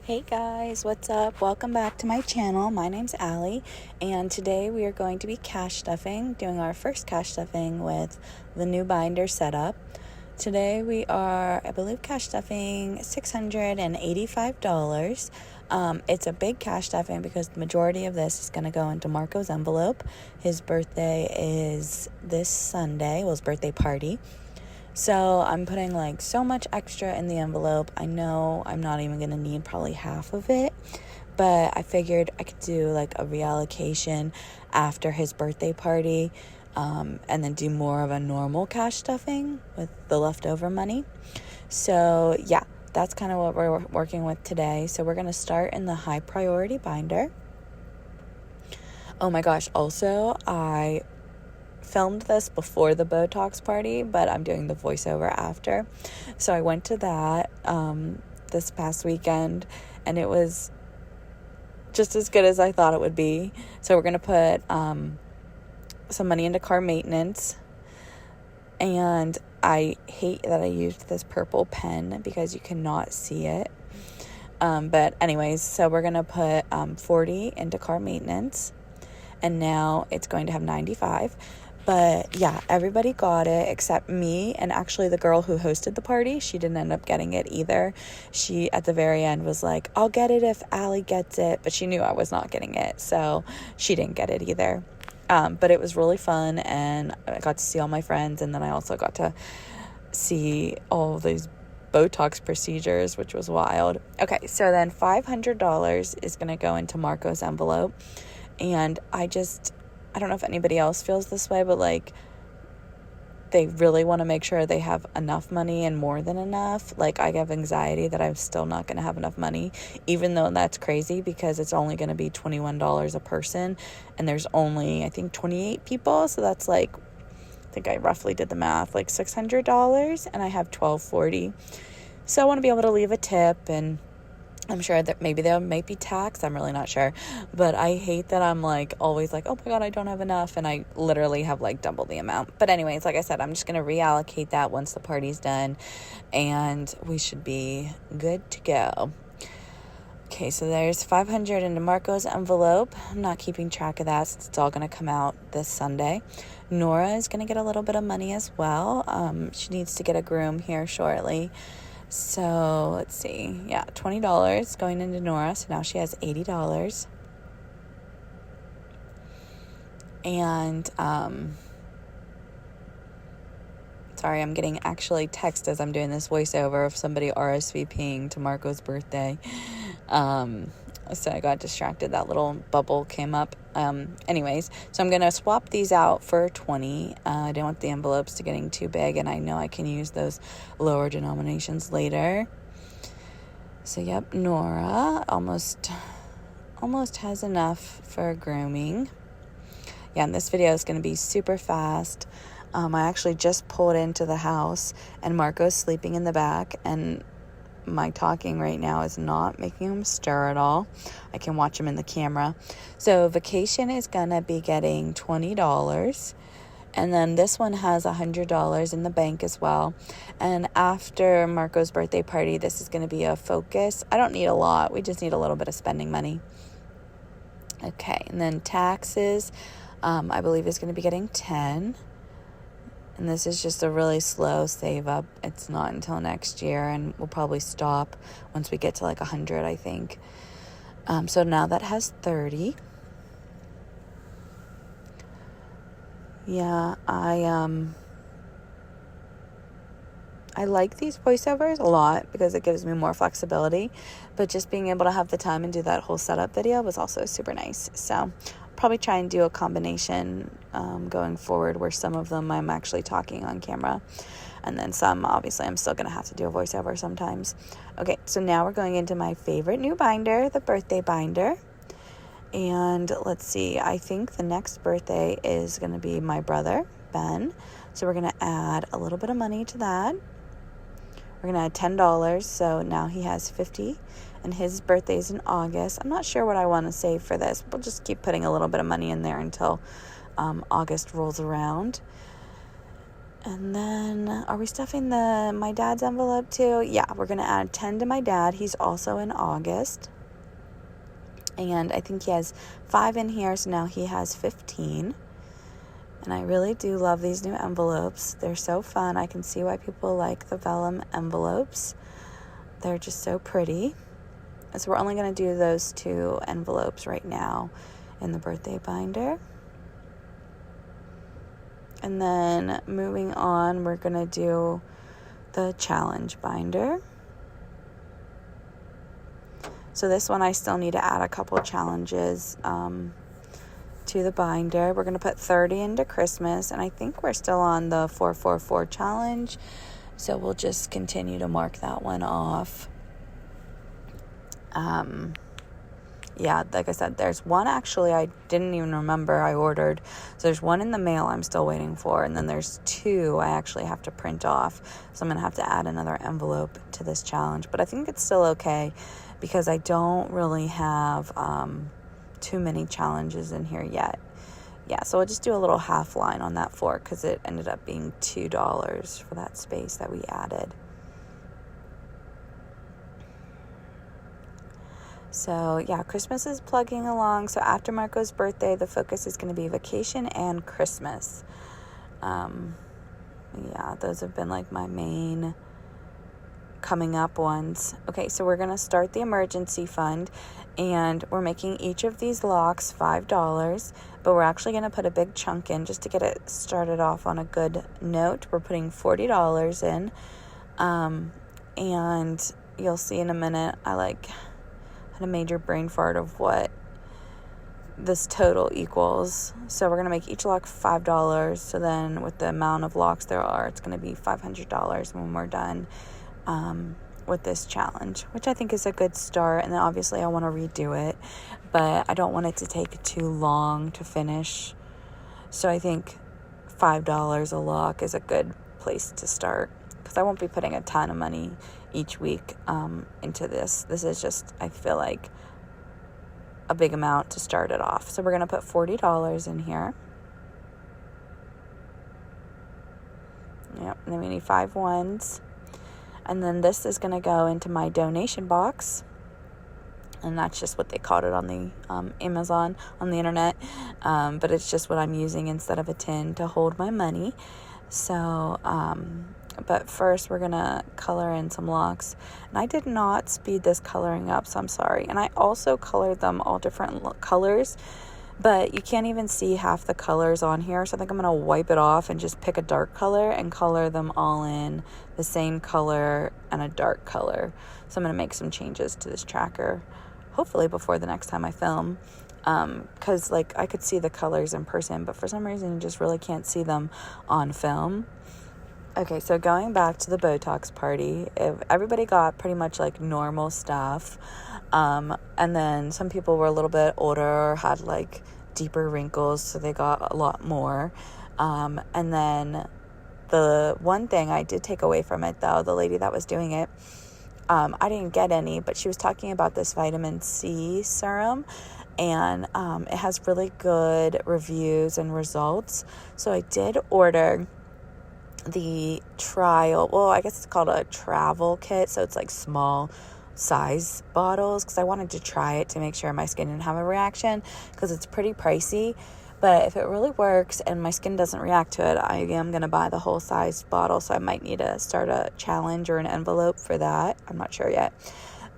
Hey guys, what's up? Welcome back to my channel. My name's Allie, and today we are going to be cash stuffing, doing our first cash stuffing with the new binder setup. Today we are, I believe, cash stuffing $685. It's a big cash stuffing because the majority of this is going to go into Marco's envelope. His birthday is this Sunday, his birthday party. So I'm putting like so much extra in the envelope. I know I'm not even going to need probably half of it, but I figured I could do like a reallocation after his birthday party, and then do more of a normal cash stuffing with the leftover money. So yeah, that's kind of what we're working with today. So we're going to start in the high priority binder. Oh my gosh, also I filmed this before the Botox party, but I'm doing the voiceover after. So I went to that this past weekend, and it was just as good as I thought it would be. So we're going to put some money into car maintenance, and I hate that I used this purple pen because you cannot see it. But anyways, so we're going to put 40 into car maintenance, and now it's going to have 95. But yeah, everybody got it except me, and actually the girl who hosted the party, she didn't end up getting it either. She, at the very end, was like, I'll get it if Allie gets it, but she knew I was not getting it, so she didn't get it either. But it was really fun, and I got to see all my friends, and then I also got to see all of these Botox procedures, which was wild. Okay, so then $500 is going to go into Marco's envelope, and I don't know if anybody else feels this way, but like they really want to make sure they have enough money and more than enough. Like I have anxiety that I'm still not going to have enough money, even though that's crazy because it's only going to be $21 a person, and there's only, I think, 28 people. So that's like, I think I roughly did the math, like $600, and I have $1,240. So I want to be able to leave a tip, and I'm sure that maybe there might be tax. I'm really not sure. But I hate that I'm like always like, oh my God, I don't have enough. And I literally have like double the amount. But anyways, like I said, I'm just going to reallocate that once the party's done, and we should be good to go. Okay, so there's 500 into Marco's envelope. I'm not keeping track of that since it's all going to come out this Sunday. Nora is going to get a little bit of money as well. She needs to get a groom here shortly. So let's see. Yeah, $20 going into Nora. So now she has $80. And sorry, I'm getting actually text as I'm doing this voiceover of somebody RSVPing to Marco's birthday. So I got distracted. That little bubble came up. Anyways, so I'm going to swap these out for 20. I don't want the envelopes to getting too big, and I know I can use those lower denominations later. So yep, Nora almost has enough for grooming. Yeah, and this video is going to be super fast. I actually just pulled into the house, and Marco's sleeping in the back, and my talking right now is not making him stir at all. I can watch him in the camera. So vacation is gonna be getting $20, and then this one has $100 in the bank as well. And after Marco's birthday party, this is gonna be a focus. I don't need a lot, we just need a little bit of spending money. Okay, and then taxes, I believe is gonna be getting 10. And this is just a really slow save up. It's not until next year, and we'll probably stop once we get to like 100, I think. So now that has 30. Yeah, I like these voiceovers a lot because it gives me more flexibility, but just being able to have the time and do that whole setup video was also super nice. So probably try and do a combination going forward where some of them I'm actually talking on camera, and then some obviously I'm still gonna have to do a voiceover sometimes. Okay, so now we're going into my favorite new binder, the birthday binder. And let's see, I think the next birthday is gonna be my brother Ben, so we're gonna add a little bit of money to that. We're gonna add $10, so now he has 50, and his birthday's in August. I'm not sure what I want to save for this. We'll just keep putting a little bit of money in there until August rolls around. And then, are we stuffing my dad's envelope too? Yeah, we're going to add 10 to my dad. He's also in August. And I think he has 5 in here, so now he has 15. And I really do love these new envelopes. They're so fun. I can see why people like the vellum envelopes. They're just so pretty. So we're only going to do those 2 envelopes right now in the birthday binder. And then moving on, we're going to do the challenge binder. So this one I still need to add a couple challenges to the binder. We're going to put 30 into Christmas, and I think we're still on the 444 challenge. So we'll just continue to mark that one off. Yeah, like I said, there's one actually I didn't even remember I ordered. So there's one in the mail I'm still waiting for, and then there's 2 I actually have to print off. So I'm going to have to add another envelope to this challenge. But I think it's still okay because I don't really have too many challenges in here yet. Yeah, so I'll just do a little half line on that fork because it ended up being $2 for that space that we added. So yeah, Christmas is plugging along. So after Marco's birthday, the focus is going to be vacation and Christmas. Yeah, those have been like my main coming up ones. Okay, so we're going to start the emergency fund, and we're making each of these locks $5, but we're actually going to put a big chunk in just to get it started off on a good note. We're putting $40 in, and you'll see in a minute, I had a major brain fart of what this total equals. So we're going to make each lock $5. So then with the amount of locks there are, it's going to be $500 when we're done with this challenge, which I think is a good start. And then obviously I want to redo it, but I don't want it to take too long to finish. So I think $5 a lock is a good place to start, because I won't be putting a ton of money each week into this. This is just, I feel like, a big amount to start it off. So we're going to put $40 in here. Yep, and then we need 5 ones. And then this is going to go into my donation box. And that's just what they called it on the Amazon, on the internet. But it's just what I'm using instead of a tin to hold my money. So, but first we're going to color in some locks. And I did not speed this coloring up, so I'm sorry. And I also colored them all different colors, but you can't even see half the colors on here. So I think I'm going to wipe it off and just pick a dark color and color them all in the same color and a dark color. So I'm going to make some changes to this tracker, hopefully before the next time I film. Because I could see the colors in person, but for some reason you just really can't see them on film. Okay, so going back to the Botox party, everybody got pretty much normal stuff. And then some people were a little bit older, had deeper wrinkles, so they got a lot more. And then the one thing I did take away from it, though, the lady that was doing it, I didn't get any, but she was talking about this vitamin C serum, and it has really good reviews and results. So I did order the trial, I guess it's called a travel kit, so it's small size bottles, because I wanted to try it to make sure my skin didn't have a reaction, because it's pretty pricey. But if it really works and my skin doesn't react to it, I am going to buy the whole size bottle. So I might need to start a challenge or an envelope for that. I'm not sure yet.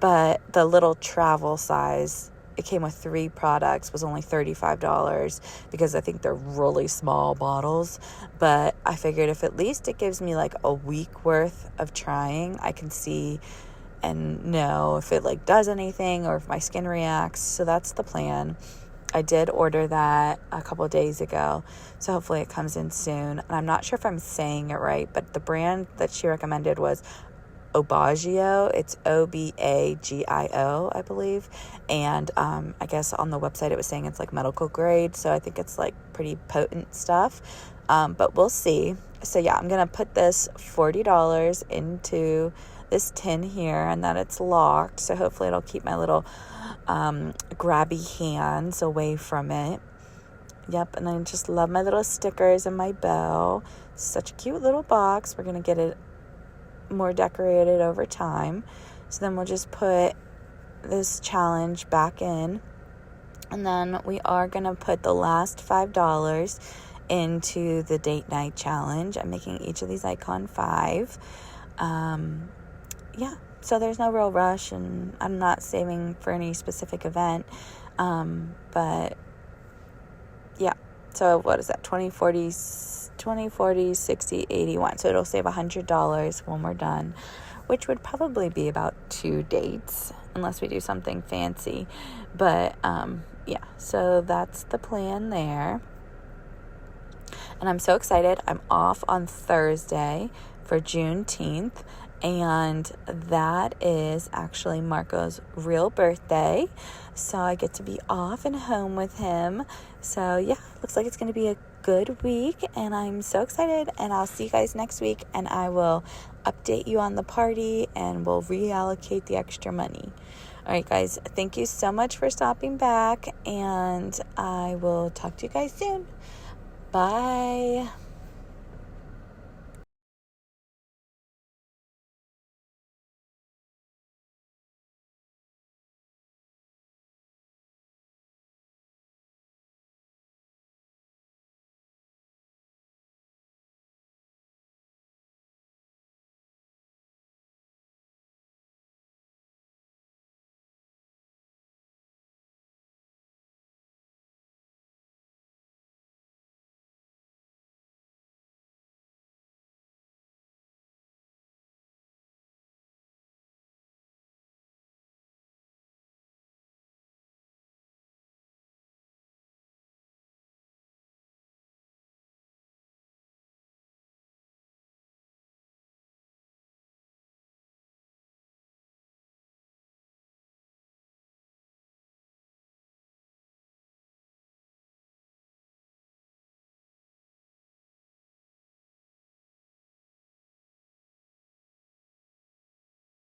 But the little travel size, it came with 3 products, was only $35, because I think they're really small bottles. But I figured if at least it gives me a week worth of trying, I can see and know if it does anything or if my skin reacts. So that's the plan. I did order that a couple of days ago, so hopefully it comes in soon. And I'm not sure if I'm saying it right, but the brand that she recommended was Obagio. It's Obagio, I believe. And I guess on the website it was saying it's medical grade, so I think it's pretty potent stuff. But we'll see. So yeah, I'm gonna put this $40 into this tin here, and that it's locked, so hopefully it'll keep my little grabby hands away from it. Yep, and I just love my little stickers and my bow. It's such a cute little box. We're going to get it more decorated over time. So then we'll just put this challenge back in. And then we are going to put the last $5 into the date night challenge. I'm making each of these icon 5. Yeah, so there's no real rush, and I'm not saving for any specific event. But yeah, so what is that? 20, 40, 60, 81. So it'll save $100 when we're done, which would probably be about 2 dates unless we do something fancy. But yeah, so that's the plan there. And I'm so excited. I'm off on Thursday for Juneteenth, and that is actually Marco's real birthday. So I get to be off and home with him. So yeah, looks like it's going to be a good week, and I'm so excited. And I'll see you guys next week, and I will update you on the party, and we'll reallocate the extra money. All right, guys, thank you so much for stopping back, and I will talk to you guys soon. Bye.